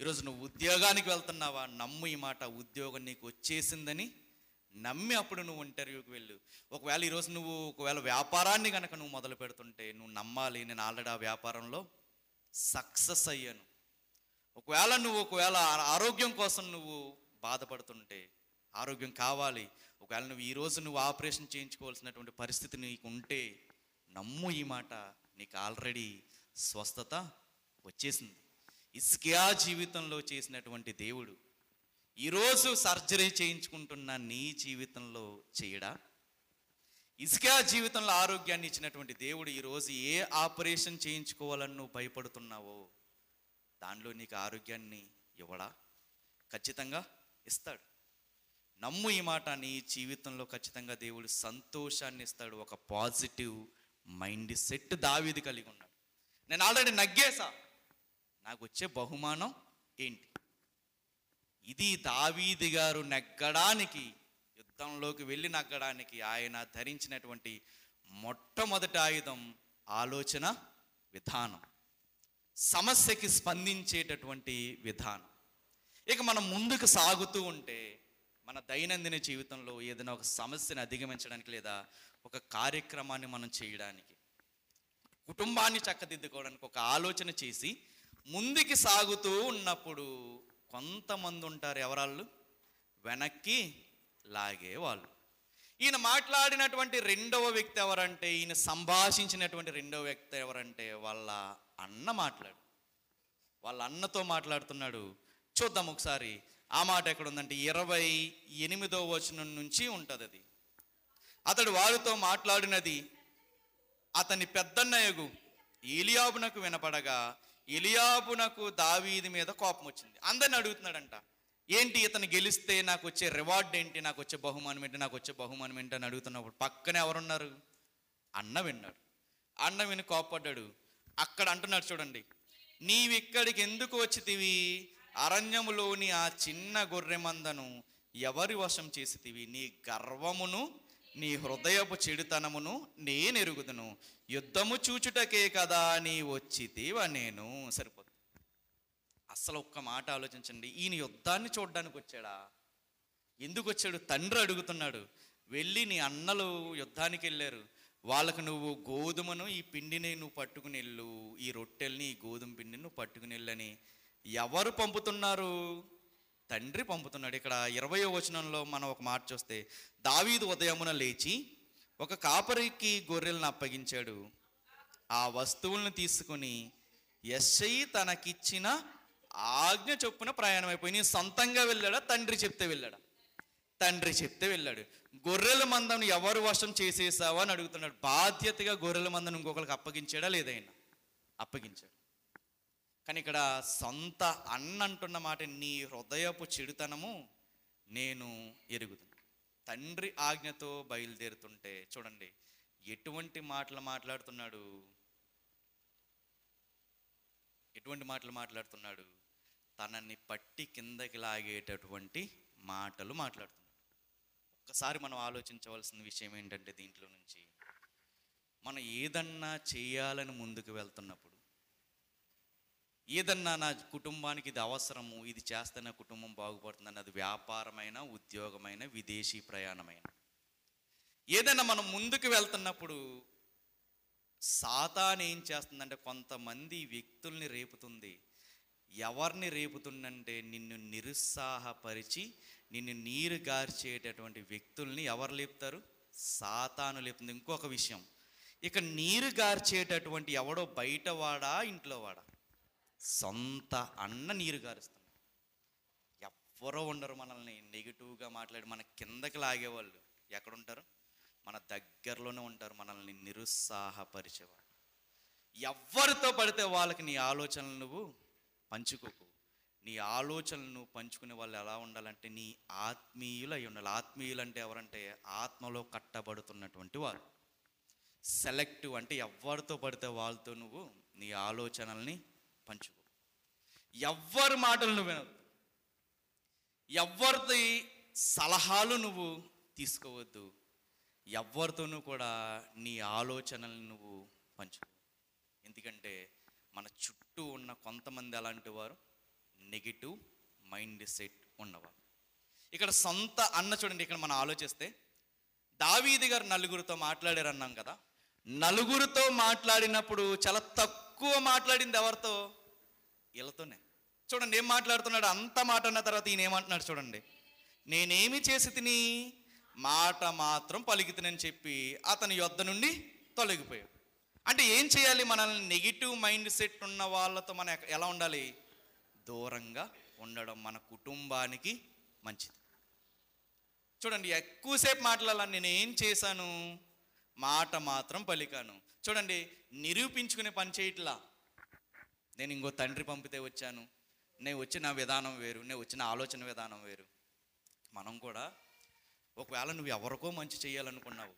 ఈరోజు నువ్వు ఉద్యోగానికి వెళ్తున్నావా, నమ్ము ఈ మాట, ఉద్యోగం నీకు వచ్చేసిందని నమ్మి అప్పుడు నువ్వు ఇంటర్వ్యూకి వెళ్ళు. ఈరోజు నువ్వు వ్యాపారాన్ని కనుక నువ్వు మొదలు పెడుతుంటే నువ్వు నమ్మాలి, నేను ఆల్రెడీ ఆ వ్యాపారంలో సక్సెస్ అయ్యాను. ఒకవేళ ఆరోగ్యం కోసం నువ్వు బాధపడుతుంటే, ఆరోగ్యం కావాలి, నువ్వు ఈరోజు నువ్వు ఆపరేషన్ చేయించుకోవాల్సినటువంటి పరిస్థితి నీకు ఉంటే నమ్ము ఈ మాట, నీకు ఆల్రెడీ స్వస్థత వచ్చేసింది. హిజ్కియా జీవితంలో చేసినటువంటి దేవుడు ఈరోజు సర్జరీ చేయించుకుంటున్న నీ జీవితంలో చేయడా? హిజ్కియా జీవితంలో ఆరోగ్యాన్ని ఇచ్చినటువంటి దేవుడు ఈరోజు ఏ ఆపరేషన్ చేయించుకోవాలని నువ్వు భయపడుతున్నావో దానిలో నీకు ఆరోగ్యాన్ని ఇవ్వడా? ఖచ్చితంగా ఇస్తాడు. నమ్ము ఈ మాట, నీ జీవితంలో ఖచ్చితంగా దేవుడు సంతోషాన్ని ఇస్తాడు. ఒక పాజిటివ్ మైండ్ సెట్ దావీదు కలిగి ఉన్నాడు. నేను ఆల్రెడీ నగ్గేసా, నాకు వచ్చే బహుమానం ఏంటి? ఇది దావీదు గారు నెగ్గడానికి, యుద్ధంలోకి వెళ్ళి నగ్గడానికి ఆయన ధరించినటువంటి మొట్టమొదటి ఆయుధం ఆలోచన విధానం, సమస్యకి స్పందించేటటువంటి విధానం. ఇక మనం ముందుకు సాగుతూ ఉంటే మన దైనందిన జీవితంలో ఏదైనా ఒక సమస్యను అధిగమించడానికి లేదా ఒక కార్యక్రమాన్ని మనం చేయడానికి, కుటుంబాన్ని చక్కదిద్దుకోవడానికి ఒక ఆలోచన చేసి ముందుకు సాగుతూ ఉన్నప్పుడు కొంతమంది ఉంటారు, ఎవరాళ్ళు? వెనక్కి లాగేవాళ్ళు. ఈయన మాట్లాడినటువంటి రెండవ వ్యక్తి ఎవరంటే, ఈయన సంభాషించినటువంటి రెండవ వ్యక్తి ఎవరంటే వాళ్ళ అన్నతో మాట్లాడుతున్నాడు. చూద్దాం ఒకసారి ఆ మాట ఎక్కడ ఉందంటే 28వ వచనం నుంచి ఉంటుంది అది. అతడు వారితో మాట్లాడినది అతని పెద్దన్నయ్యగు ఎలియాబునకు వినపడగా ఎలియాబునకు దావీదు మీద కోపం వచ్చింది. అందరిని అడుగుతున్నాడంట, ఏంటి ఇతను గెలిస్తే నాకు వచ్చే రివార్డ్ ఏంటి, నాకు వచ్చే బహుమానం ఏంటి అని అడుగుతున్నప్పుడు పక్కనే ఎవరున్నారు? అన్న విన్నాడు. అన్న విని కోపడ్డాడు. అక్కడ అంటున్నాడు చూడండి, నీవిక్కడికి ఎందుకు వచ్చితివి? అరణ్యములోని ఆ చిన్న గొర్రె మందను ఎవరి వశం చేసితివి? నీ గర్వమును నీ హృదయపు చెడుతనమును నేను ఎరుగుదును. యుద్ధము చూచుటకే కదా నీ వచ్చితివా నేను. సరిపోతుంది. అసలు ఒక్క మాట ఆలోచించండి, ఈయన యుద్ధాన్ని చూడడానికి వచ్చాడా? ఎందుకు వచ్చాడు? తండ్రి అడుగుతున్నాడు, వెళ్ళి నీ అన్నలు యుద్ధానికి వెళ్ళారు, వాళ్ళకు నువ్వు గోధుమను ఈ పిండిని నువ్వు పట్టుకుని వెళ్ళు, ఈ రొట్టెల్ని ఈ గోధుమ పిండిని నువ్వు పట్టుకుని వెళ్ళని ఎవరు పంపుతున్నారు? తండ్రి పంపుతున్నాడు. ఇక్కడ 20వ వచనంలో మనం ఒక మాట చూస్తే, దావీదు ఉదయమున లేచి ఒక కాపరికి గొర్రెలను అప్పగించాడు. ఆ వస్తువులను తీసుకుని యెష్షయి తనకిచ్చిన ఆజ్ఞ చొప్పున ప్రయాణం అయిపోయి. నీ సొంతంగా వెళ్ళాడా? తండ్రి చెప్తే వెళ్ళాడా? తండ్రి చెప్తే వెళ్ళాడు. గొర్రెల మందను ఎవరు వశం చేసేసావా అని అడుగుతున్నాడు. బాధ్యతగా గొర్రెల మందను ఇంకొకరికి అప్పగించాడా? లేదైనా అప్పగించాడు. కానీ ఇక్కడ సొంత అన్న అంటున్న మాట, నీ హృదయపు చెడుతనము నేను ఎరుగుతాను. తండ్రి ఆజ్ఞతో బయలుదేరుతుంటే చూడండి ఎటువంటి మాటలు మాట్లాడుతున్నాడు, తనని పట్టి కిందకి లాగేటటువంటి మాటలు మాట్లాడుతున్నాడు. ఒక్కసారి మనం ఆలోచించవలసిన విషయం ఏంటంటే, దీంట్లో నుంచి మనం ఏదన్నా చేయాలని ముందుకు వెళ్తున్నప్పుడు, ఏదన్నా నా కుటుంబానికి ఇది అవసరము, ఇది చేస్తే నా కుటుంబం బాగుపడుతుందని, అది వ్యాపారమైన, ఉద్యోగమైన, విదేశీ ప్రయాణమైన, ఏదైనా మనం ముందుకు వెళ్తున్నప్పుడు సాతాను ఏం చేస్తుందంటే కొంతమంది వ్యక్తుల్ని రేపుతుంది. ఎవరిని రేపుతుందంటే నిన్ను నిరుత్సాహపరిచి నిన్ను నీరు గార్చేటటువంటి వ్యక్తుల్ని ఎవరు లేపుతారు? సాతాను లేపుతుంది. ఇంకొక విషయం, ఇక నీరు గార్చేటటువంటి ఎవడో బయటవాడా ఇంట్లోవాడా? సొంత అన్న నీరు గారుస్తున్నాడు. ఎవ్వరో ఉండరు మనల్ని నెగిటివ్గా మాట్లాడి మన కిందకి లాగేవాళ్ళు. ఎక్కడుంటారు? మన దగ్గరలోనే ఉంటారు, మనల్ని నిరుత్సాహపరిచేవాళ్ళు. ఎవరితో పడితే వాళ్ళకి నీ ఆలోచనలు నువ్వు పంచుకోకు. నీ ఆలోచనలను పంచుకునే వాళ్ళు ఎలా ఉండాలంటే నీ ఆత్మీయులు అయి ఉండాలి. ఆత్మీయులు అంటే ఎవరంటే ఆత్మలో కట్టబడుతున్నటువంటి వారు. సెలెక్టివ్ అంటే ఎవరితో పడితే వాళ్ళతో నువ్వు నీ ఆలోచనల్ని పంచుకో. ఎవ్వరి మాటలు నువ్వు వినొద్దు, ఎవరిది సలహాలు నువ్వు తీసుకోవద్దు, ఎవరితోనూ కూడా నీ ఆలోచనల్ని నువ్వు పంచుకో. ఎందుకంటే మన చుట్టూ ఉన్న కొంతమంది అలాంటి వారు నెగిటివ్ మైండ్ సెట్ ఉన్నవారు. ఇక్కడ సొంత అన్న చూడండి, ఇక్కడ మనం ఆలోచిస్తే దావీదు గారు నలుగురితో మాట్లాడారు అన్నాం కదా. నలుగురితో మాట్లాడినప్పుడు చాలా తక్కువ మాట్లాడింది ఎవరితో? వీళ్ళతోనే. చూడండి ఏం మాట్లాడుతున్నాడు. అంత మాట అన్న తర్వాత ఈయన ఏమంటున్నాడు చూడండి, నేనేమి చేసి తిని మాట మాత్రం పలికితినని చెప్పి అతని యొద్ద నుండి తొలగిపోయాడు. అంటే ఏం చేయాలి? మనల్ని నెగిటివ్ మైండ్ సెట్ ఉన్న వాళ్ళతో మనం ఎలా ఉండాలి? దూరంగా ఉండడం మన కుటుంబానికి మంచిది. చూడండి ఎక్కువసేపు మాట్లాడాలని నేను ఏం చేశాను, మాట మాత్రం పలికాను. చూడండి నిరూపించుకునే పని చేయట్లా. నేను ఇంకో తండ్రి పంపితే వచ్చాను, నేను వచ్చిన విధానం వేరు, నేను వచ్చిన ఆలోచన విధానం వేరు. మనం కూడా ఒకవేళ నువ్వు ఎవరికో మంచి చేయాలనుకున్నావు,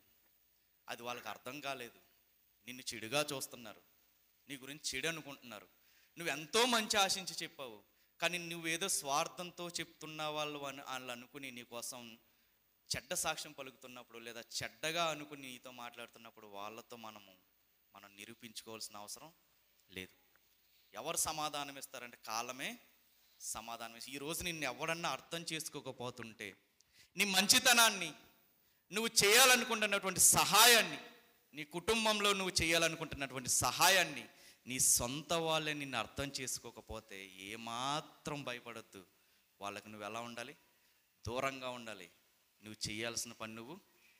అది వాళ్ళకి అర్థం కాలేదు, నిన్ను చెడుగా చూస్తున్నారు, నీ గురించి చెడు అనుకుంటున్నారు, నువ్వు ఎంతో మంచి ఆశించి చెప్పావు, కానీ నువ్వేదో స్వార్థంతో చెప్తున్న వాళ్ళు అనుకుని నీ కోసం చెడ్డ సాక్ష్యం పలుకుతున్నప్పుడు లేదా చెడ్డగా అనుకుని నీతో మాట్లాడుతున్నప్పుడు వాళ్ళతో మనం నిరూపించుకోవాల్సిన అవసరం లేదు. ఎవరు సమాధానం ఇస్తారంటే కాలమే సమాధానం ఇస్తుంది. ఈరోజు నిన్ను ఎవరన్నా అర్థం చేసుకోకపోతుంటే నీ మంచితనాన్ని, నువ్వు చేయాలనుకుంటున్నటువంటి సహాయాన్ని, నీ కుటుంబంలో నువ్వు చేయాలనుకుంటున్నటువంటి సహాయాన్ని నీ సొంత వాళ్ళే నిన్ను అర్థం చేసుకోకపోతే ఏమాత్రం భయపడొద్దు. వాళ్ళకి నువ్వు ఎలా ఉండాలి? దూరంగా ఉండాలి. నువ్వు చేయాల్సిన పని నువ్వు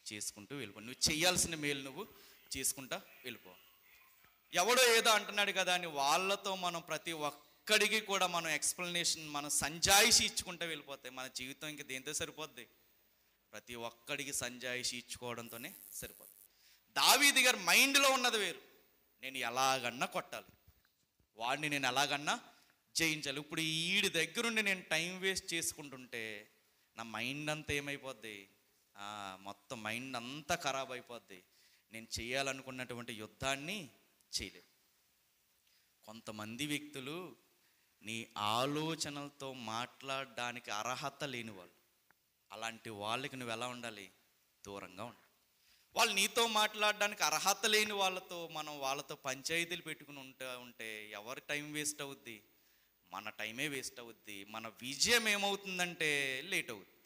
చేసుకుంటూ వెళ్ళిపో, నువ్వు చేయాల్సిన మేలు నువ్వు చేసుకుంటా వెళ్ళిపో. ఎవడో ఏదో అంటున్నాడు కదా అని వాళ్ళతో మనం ప్రతి ఒక్కడికి కూడా మనం ఎక్స్ప్లెనేషన్, మనం సంజాయిషి ఇచ్చుకుంటూ వెళ్ళిపోతాయి. మన జీవితం ఇంక దేంతో సరిపోద్ది? ప్రతి ఒక్కడికి సంజాయిషి ఇచ్చుకోవడంతోనే సరిపోద్ది. దావీదు గారి మైండ్లో ఉన్నది వేరు. నేను ఎలాగన్నా కొట్టాలి, వాడిని నేను ఎలాగన్నా జయించాలి. ఇప్పుడు వీడి దగ్గరుండి నేను టైం వేస్ట్ చేసుకుంటుంటే నా మైండ్ అంతా ఏమైపోద్ది? మొత్తం మైండ్ అంతా ఖరాబ్ అయిపోద్ది. నేను చేయాలనుకున్నటువంటి యుద్ధాన్ని చేయలేదు. కొంతమంది వ్యక్తులు నీ ఆలోచనలతో మాట్లాడడానికి అర్హత లేని వాళ్ళు. అలాంటి వాళ్ళకి నువ్వు ఎలా ఉండాలి? దూరంగా ఉండాలి. వాళ్ళు నీతో మాట్లాడడానికి అర్హత లేని వాళ్ళతో పంచాయతీలు పెట్టుకుని ఉంటే ఎవరి టైం వేస్ట్ అవుద్ది? మన టైమే వేస్ట్ అవుద్ది. మన విజయం ఏమవుతుందంటే లేట్ అవుద్ది.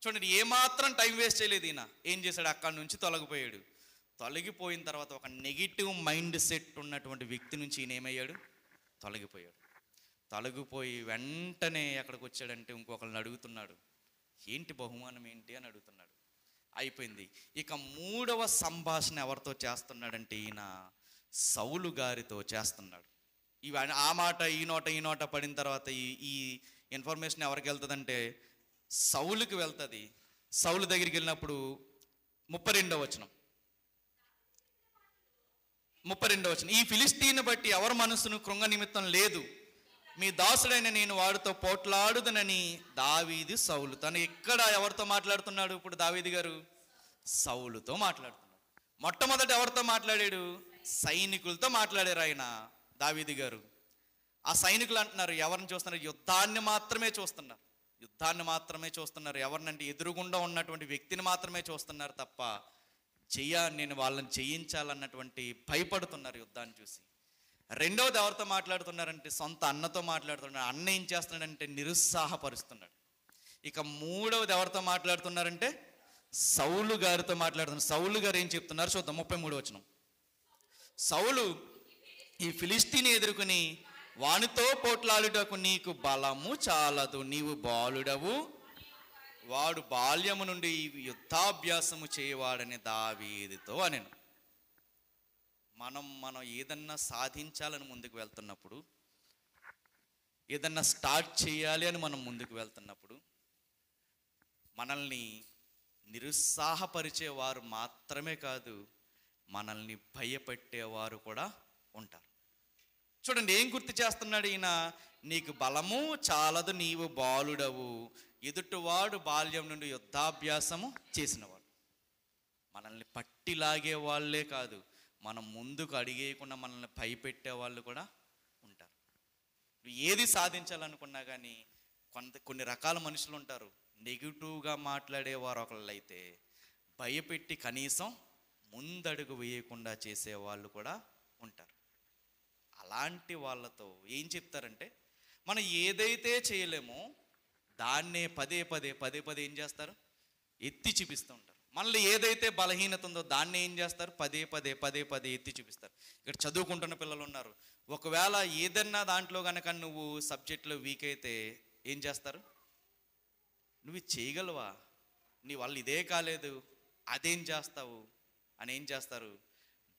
చూడండి ఏమాత్రం టైం వేస్ట్ చేయలేదు. ఈయన ఏం చేశాడు? అక్కడి నుంచి తొలగిపోయాడు. తొలగిపోయిన తర్వాత ఒక నెగిటివ్ మైండ్ సెట్ ఉన్నటువంటి వ్యక్తి నుంచి ఈయన ఏమయ్యాడు? తొలగిపోయాడు. తొలగిపోయి వెంటనే ఎక్కడికి వచ్చాడంటే ఇంకొకరిని అడుగుతున్నాడు, ఏంటి బహుమానం ఏంటి అని అడుగుతున్నాడు. అయిపోయింది. ఇక మూడవ సంభాషణ ఎవరితో చేస్తున్నాడంటే ఈయన సౌలు గారితో చేస్తున్నాడు. ఆ మాట ఈ నోట పడిన తర్వాత ఈ ఇన్ఫర్మేషన్ ఎవరికి వెళ్తుందంటే సౌలుకి వెళ్తుంది. సౌలు దగ్గరికి వెళ్ళినప్పుడు 32వ వచనం, ఈ ఫిలిస్తీన్ బట్టి ఎవరి మనసును కృంగ నిమిత్తం లేదు, మీ దాసుడైన నేను వాడితో పోట్లాడుదనని దావీదు సౌలు. తను ఎక్కడ ఎవరితో మాట్లాడుతున్నాడు? ఇప్పుడు దావీదు గారు సౌలుతో మాట్లాడుతున్నాడు. మొట్టమొదట ఎవరితో మాట్లాడాడు? సైనికులతో మాట్లాడారు ఆయన దావీదు గారు. ఆ సైనికులు అంటున్నారు, ఎవరిని చూస్తున్నారు? యుద్ధాన్ని మాత్రమే చూస్తున్నారు. ఎవరినంటే ఎదురుగుండా ఉన్నటువంటి వ్యక్తిని మాత్రమే చూస్తున్నారు తప్ప నేను వాళ్ళని జయించాలన్నటువంటి భయపడుతున్నారు యుద్ధాన్ని చూసి. రెండవది ఎవరితో మాట్లాడుతున్నారంటే సొంత అన్నతో మాట్లాడుతున్నాడు. అన్న ఏం చేస్తున్నాడంటే నిరుత్సాహపరుస్తున్నాడు. ఇక మూడవది ఎవరితో మాట్లాడుతున్నారంటే సౌలు గారితో మాట్లాడుతున్నారు. సౌలు గారు ఏం చెప్తున్నారు చూద్దాం. 33వ వచనం, సౌలు ఈ ఫిలిస్తీని ఎదుర్కొని వానితో పోట్లాడుటకు నీకు బలము చాలదు, నీవు బాలుడవు, వాడు బాల్యము నుండి యుద్ధాభ్యాసము చేయవాడని దావీదుతో అనెను. మనం ఏదన్నా సాధించాలని ముందుకు వెళ్తున్నప్పుడు, ఏదన్నా స్టార్ట్ చేయాలి అని మనం ముందుకు వెళ్తున్నప్పుడు మనల్ని నిరుత్సాహపరిచేవారు మాత్రమే కాదు, మనల్ని భయపెట్టేవారు కూడా ఉంటారు. చూడండి ఏం గుర్తు చేస్తున్నాడు ఈయన, నీకు బలము చాలదు, నీవు బాలుడవు, ఎదుటివాడు బాల్యం నుండి యుద్ధాభ్యాసము చేసినవాడు. మనల్ని పట్టి లాగే వాళ్ళే కాదు, మనం ముందుకు అడిగేయకుండా మనల్ని భయపెట్టే వాళ్ళు కూడా ఉంటారు. ఏది సాధించాలనుకున్నా కానీ కొన్ని రకాల మనుషులు ఉంటారు. నెగిటివ్గా మాట్లాడేవారు ఒకళ్ళు అయితే, భయపెట్టి కనీసం ముందడుగు వేయకుండా చేసేవాళ్ళు కూడా ఉంటారు. అలాంటి వాళ్ళతో ఏం చెప్తారంటే, మనం ఏదైతే చేయలేమో దాన్నే పదే పదే ఏం చేస్తారు, ఎత్తి చూపిస్తూ ఉంటారు. మనల్ని ఏదైతే బలహీనత ఉందో దాన్ని ఏం చేస్తారు, పదే పదే ఎత్తి చూపిస్తారు. ఇక్కడ చదువుకుంటున్న పిల్లలు ఉన్నారు, ఒకవేళ ఏదన్నా దాంట్లో కనుక నువ్వు సబ్జెక్ట్లో వీక్ అయితే ఏం చేస్తారు, నువ్వు చేయగలవా, నీ వల్ల ఇదే కాలేదు, అదేం చేస్తావు అని ఏం చేస్తారు,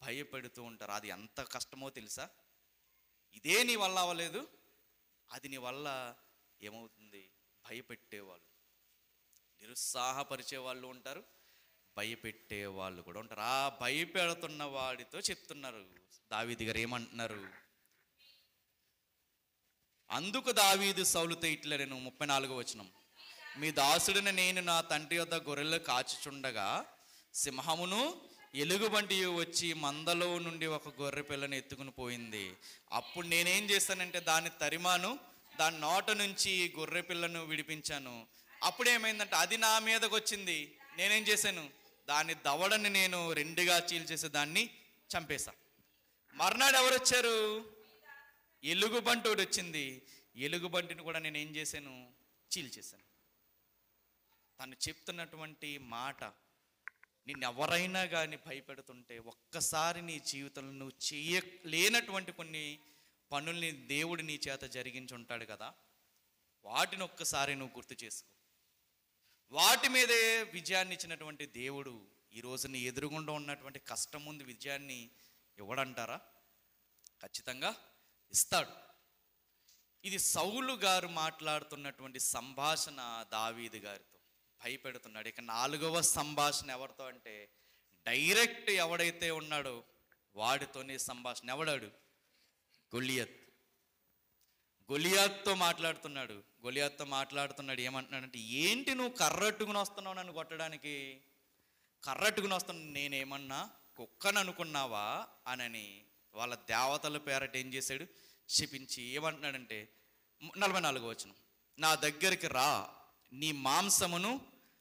భయపెడుతూ ఉంటారు. అది ఎంత కష్టమో తెలుసా, ఇదే నీ వల్ల అవ్వలేదు, అది నీ వల్ల ఏమవుతుంది, భయపెట్టేవాళ్ళు, నిరుత్సాహపరిచే వాళ్ళు ఉంటారు, భయపెట్టే వాళ్ళు కూడా ఉంటారు. ఆ భయపెడుతున్న వాడితో చెప్తున్నారు దావీదు గారు ఏమంటున్నారు, అందుకు దావీదు సౌలుతో ఇట్లా, నేను 34వ వచనం, మీ దాసుడిని నేను నా తండ్రి వద్ద గొర్రెలు కాచుచుండగా సింహమును ఎలుగుబంటి వచ్చి మందలో నుండి ఒక గొర్రె పిల్లని ఎత్తుకుని పోయింది. అప్పుడు నేనేం చేశానంటే దాన్ని తరిమాను, దాని నోట నుంచి గొర్రె పిల్లను విడిపించాను. అప్పుడు ఏమైందంటే అది నా మీదకి వచ్చింది, నేనేం చేశాను, దాని దవడని నేను 2గా చీల్చేసి దాన్ని చంపేశా. మర్నాడు ఎవరు వచ్చారు, ఎలుగుబంటి ఒకటి వచ్చింది, ఎలుగుబంటిని కూడా నేను ఏం చేశాను, చీల్చేశాను. తను చెప్తున్నటువంటి మాట, నిన్నెవరైనా కానీ భయపెడుతుంటే ఒక్కసారి నీ జీవితంలో నువ్వు చేయలేనటువంటి కొన్ని పనుల్ని దేవుడు నీ చేత జరిగించి ఉంటాడు కదా, వాటిని ఒక్కసారి నువ్వు గుర్తు చేసుకో. వాటి మీదే విజయాన్ని ఇచ్చినటువంటి దేవుడు ఈరోజు నీ ఎదురుగుండా ఉన్నటువంటి కష్టం ముందు విజయాన్ని ఇవ్వడంటారా, ఖచ్చితంగా ఇస్తాడు. ఇది సౌలు గారు మాట్లాడుతున్నటువంటి సంభాషణ దావీదు గారితో భయపెడుతున్నాడు. ఇక 4వ సంభాషణ ఎవరితో అంటే, డైరెక్ట్ ఎవడైతే ఉన్నాడో వాడితోనే సంభాషణ. ఎవడాడు, గొలియాత్తో మాట్లాడుతున్నాడు. ఏమంటున్నాడంటే, ఏంటి నువ్వు కర్రట్టుకుని వస్తున్నావు నన్ను కొట్టడానికి, కర్రట్టుకుని వస్తున్నావు, నేనేమన్నా కుక్కను అనుకున్నావా అని వాళ్ళ దేవతల పేరట ఏం చేశాడు, శపించి ఏమంటున్నాడంటే 44వ వచనం, నా దగ్గరికి రా, నీ మాంసమును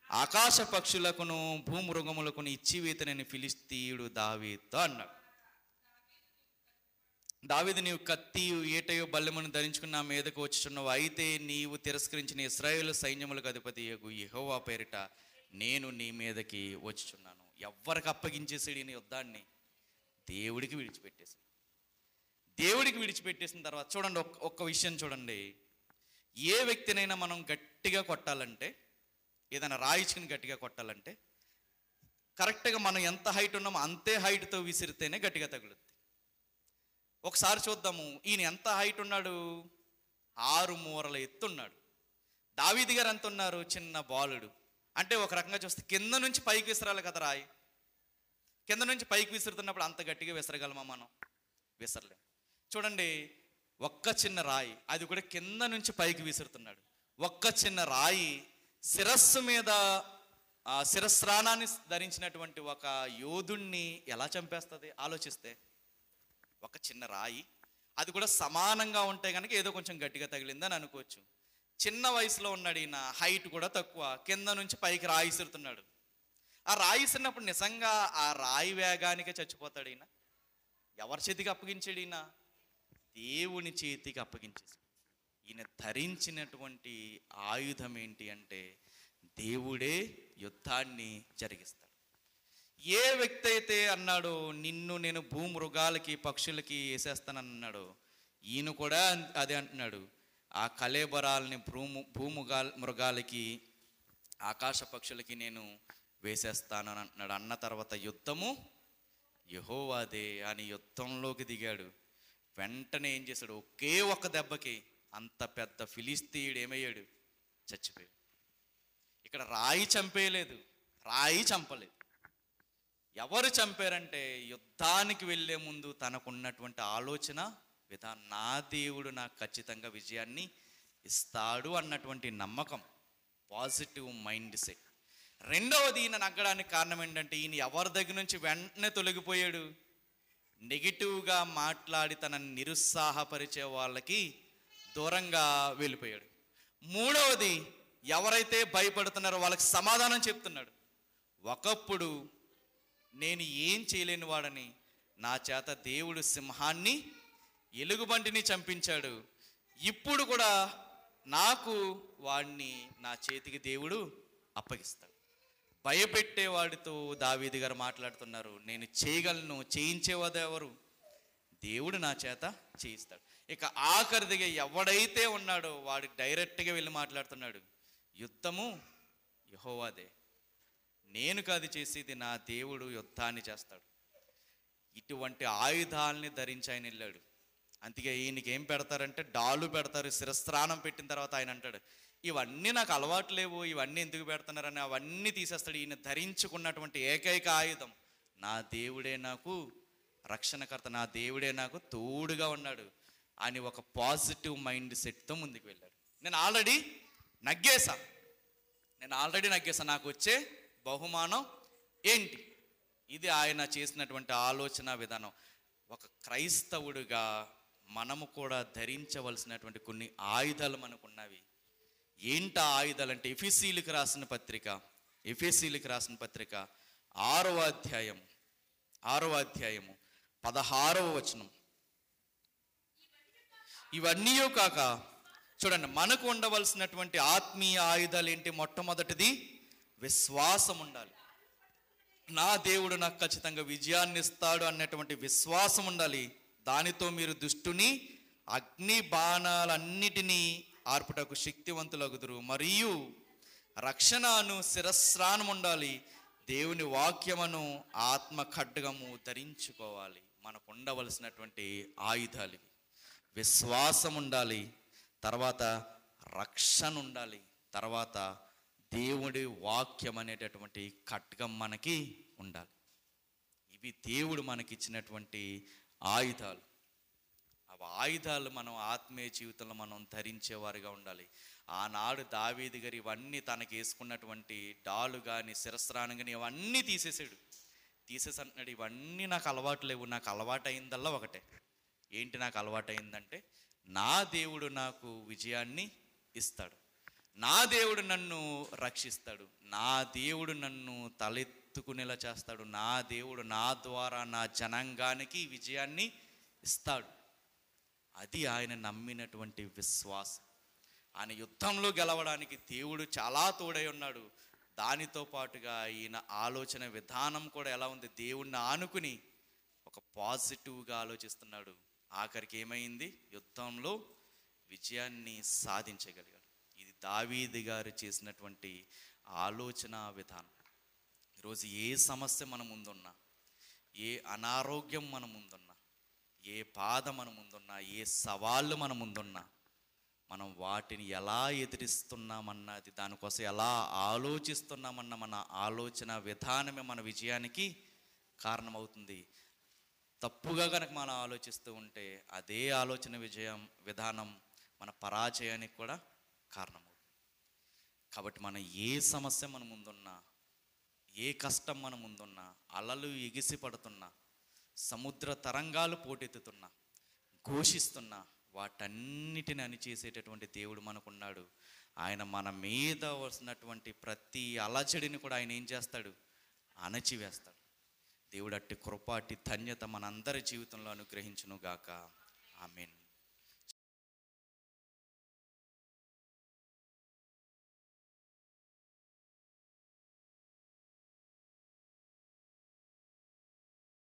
ఆకాశ పక్షులకును భూమృగములకును ఇచ్చివేతనని ఫిలిష్తీయుడు దావీదుతో అన్నాడు. దావీదు, నీవు కత్తియు ఈటయు బల్లెమును ధరించుకుని నా మీదకు వచ్చుచున్నావు, అయితే నీవు తిరస్కరించిన ఇశ్రాయేలు సైన్యములకు అధిపతి యెహోవా పేరిట నేను నీ మీదకి వచ్చుచున్నాను. ఎవరికి అప్పగించేసాడు ఈ యుద్ధాన్ని, దేవుడికి విడిచిపెట్టేసిన తర్వాత చూడండి, ఒక్క విషయం చూడండి, ఏ వ్యక్తినైనా మనం గట్టిగా కొట్టాలంటే, ఏదైనా రాయిచుకుని గట్టిగా కొట్టాలంటే కరెక్ట్గా మనం ఎంత హైట్ ఉన్నామో అంతే హైట్తో విసిరితేనే గట్టిగా తగులుద్ది. ఒకసారి చూద్దాము, ఈయన ఎంత హైట్ ఉన్నాడు, 6 మూరల ఎత్తున్నాడు. దావీదు గారు ఎంత ఉన్నారు, చిన్న బాలుడు. అంటే ఒక రకంగా చూస్తే కింద నుంచి పైకి విసరాలి కదా రాయి, కింద నుంచి పైకి విసురుతున్నప్పుడు అంత గట్టిగా విసరగలమా మనం, విసరలేం. చూడండి, ఒక్క చిన్న రాయి, అది కూడా కింద నుంచి పైకి విసురుతున్నాడు. ఒక్క చిన్న రాయి శిరస్సు మీద శిరస్రాణాన్ని ధరించినటువంటి ఒక యోధుణ్ణి ఎలా చంపేస్తుంది ఆలోచిస్తే. ఒక చిన్న రాయి, అది కూడా సమానంగా ఉంటే కనుక ఏదో కొంచెం గట్టిగా తగిలిందని అనుకోవచ్చు. చిన్న వయసులో ఉన్నాడు ఈయన, హైట్ కూడా తక్కువ, కింద నుంచి పైకి రాయి విసురుతున్నాడు. ఆ రాయి విసిరినప్పుడు నిజంగా ఆ రాయి వేగానికే చచ్చిపోతాడు ఈయన. ఎవరి చేతికి అప్పగించాడు ఈయన, దేవుని చేతికి అప్పగించేసి. ఈయన ధరించినటువంటి ఆయుధం ఏంటి అంటే, దేవుడే యుద్ధాన్ని జరిగిస్తాడు. ఏ వ్యక్తి అయితే అన్నాడో నిన్ను నేను భూమృగాలకి పక్షులకి వేసేస్తానన్నాడో, ఈయన కూడా అదే అంటున్నాడు, ఆ కళేబరాలని మృగాలకి ఆకాశ పక్షులకి నేను వేసేస్తాను అని అంటున్నాడు. అన్న తర్వాత యుద్ధము యెహోవాదే అని యుద్ధంలోకి దిగాడు. వెంటనే ఏం చేశాడు, ఒకే ఒక్క దెబ్బకి అంత పెద్ద ఫిలిస్తీయుడు ఏమయ్యాడు, చచ్చిపోయాడు. ఇక్కడ రాయి చంపేయలేదు, రాయి చంపలేదు. ఎవరు చంపారంటే, యుద్ధానికి వెళ్ళే ముందు తనకున్నటువంటి ఆలోచన విధానం. నా దేవుడు నాకు ఖచ్చితంగా విజయాన్ని ఇస్తాడు అన్నటువంటి నమ్మకం, పాజిటివ్ మైండ్ సెట్. రెండవది, ఈయన నగ్గడానికి కారణం ఏంటంటే ఈయన ఎవరి దగ్గర నుంచి వెంటనే తొలగిపోయాడు? నెగిటివ్గా మాట్లాడి తనని నిరుత్సాహపరిచే వాళ్ళకి దూరంగా వెళ్ళిపోయాడు. మూడవది, ఎవరైతే భయపడుతున్నారో వాళ్ళకి సమాధానం చెప్తున్నాడు. ఒకప్పుడు నేను ఏం చేయలేని వాడని, నా చేత దేవుడు సింహాన్ని ఎలుగుబంటిని చంపించాడు, ఇప్పుడు కూడా నాకు వాడిని నా చేతికి దేవుడు అప్పగిస్తాడు. భయపెట్టేవాడితో దావీదు గారు మాట్లాడుతున్నారు. నేను చేయగలను, చేయించేవాడు ఎవరు? దేవుడు నా చేత చేయిస్తాడు. ఇక ఆఖరిదిగా ఎవడైతే ఉన్నాడో వాడు డైరెక్ట్గా వెళ్ళి మాట్లాడుతున్నాడు, యుద్ధము యెహోవాదే, నేను కాదు చేసేది, నా దేవుడు యుద్ధాన్ని చేస్తాడు. ఇటువంటి ఆయుధాలని ధరించి ఆయన వెళ్ళాడు. అందుకే ఈయనకి ఏం పెడతారంటే డాలు పెడతారు. శిరస్త్రాణం పెట్టిన తర్వాత ఆయన అంటాడు, ఇవన్నీ నాకు అలవాటు లేవు, ఇవన్నీ ఎందుకు పెడుతున్నారని అవన్నీ తీసేస్తాడు. ఈయన ధరించుకున్నటువంటి ఏకైక ఆయుధం, నా దేవుడే నాకు రక్షణకర్త, నా దేవుడే నాకు తోడుగా ఉన్నాడు అని ఒక పాజిటివ్ మైండ్ సెట్తో ముందుకు వెళ్ళాడు. నేను ఆల్రెడీ నగ్గేశా, నాకు వచ్చే బహుమానం ఏంటి? ఇది ఆయన చేసినటువంటి ఆలోచన విధానం. ఒక క్రైస్తవుడిగా మనము కూడా ధరించవలసినటువంటి కొన్ని ఆయుధాలు మనకున్నవి. ఏంటి ఆ ఆయుధాలు అంటే, ఎఫెసీయులకు రాసిన పత్రిక 6వ అధ్యాయము 16వ వచనం. ఇవన్నీ కాక చూడండి, మనకు ఉండవలసినటువంటి ఆత్మీయ ఆయుధాలు ఏంటి? మొట్టమొదటిది విశ్వాసం ఉండాలి. నా దేవుడు నాకు ఖచ్చితంగా విజయాన్ని ఇస్తాడు అన్నటువంటి విశ్వాసం ఉండాలి. దానితో మీరు దుష్టుని అగ్ని బాణాలన్నిటినీ ఆర్పుటకు శక్తివంతులగుదురు. మరియు రక్షణను శిరస్త్రాణం ఉండాలి. దేవుని వాక్యమును ఆత్మ ఖడ్గము ధరించుకోవాలి. మనకు ఉండవలసినటువంటి ఆయుధాలు ఇవి. విశ్వాసం ఉండాలి, తర్వాత రక్షణ ఉండాలి, తర్వాత దేవుడి వాక్యం అనేటటువంటి ఖడ్గం మనకి ఉండాలి. ఇవి దేవుడు మనకిచ్చినటువంటి ఆయుధాలు. ఆ ఆయుధాలు మనం ఆత్మీయ జీవితంలో మనం ధరించేవారుగా ఉండాలి. ఆనాడు దావీదు గారు ఇవన్నీ తనకి వేసుకున్నటువంటి డాలు కానీ శిరస్త్రాణం కానీ ఇవన్నీ తీసేసాడు. అంటున్నాడు, ఇవన్నీ నాకు అలవాటు లేవు, నాకు అలవాటు అయిందల్లా ఒకటే. ఏంటి నాకు అలవాటు అయిందంటే, నా దేవుడు నాకు విజయాన్ని ఇస్తాడు, నా దేవుడు నన్ను రక్షిస్తాడు, నా దేవుడు నన్ను తలెత్తుకునేలా చేస్తాడు, నా దేవుడు నా ద్వారా నా జనాంగానికి విజయాన్ని ఇస్తాడు. అది ఆయన నమ్మినటువంటి విశ్వాసం. ఆయన యుద్ధంలో గెలవడానికి దేవుడు చాలా తోడై ఉన్నాడు. దానితో పాటుగా ఈయన ఆలోచన విధానం కూడా ఎలా ఉంది? దేవుణ్ణి ఆనుకుని ఒక పాజిటివ్గా ఆలోచిస్తున్నాడు. ఆఖరికి ఏమైంది? యుద్ధంలో విజయాన్ని సాధించగలిగాడు. ఇది దావీదు గారు చేసినటువంటి ఆలోచన విధానం. ఈరోజు ఏ సమస్య మన ముందున్నా, ఏ అనారోగ్యం మన ముందున్నా, ఏ బాధ మన ముందున్నా, ఏ సవాళ్ళు మన ముందున్నా, మనం వాటిని ఎలా ఎదిరిస్తున్నామన్నది, దానికోసం ఎలా ఆలోచిస్తున్నామన్న మన ఆలోచన విధానమే మన విజయానికి కారణమవుతుంది. తప్పుగా కనుక మనం ఆలోచిస్తూ ఉంటే అదే ఆలోచన విధానం మన పరాజయానికి కూడా కారణమవుతుంది. కాబట్టి మనం ఏ సమస్య మన ముందున్నా, ఏ కష్టం మన ముందున్నా, అలలు ఎగిసి పడుతున్నా, సముద్ర తరంగాలు పోటెత్తుతున్నా, ఘోషిస్తున్నా, వాటన్నిటిని అణిచేసేటటువంటి దేవుడు మనకున్నాడు. ఆయన మన మీద వస్తున్నటువంటి ప్రతి అలజడిని కూడా ఆయన ఏం చేస్తాడు? అణచివేస్తాడు. దేవుడు అట్టి కృప, అట్టి ధన్యత మనందరి జీవితంలో అనుగ్రహించును గాక. ఆమేన్.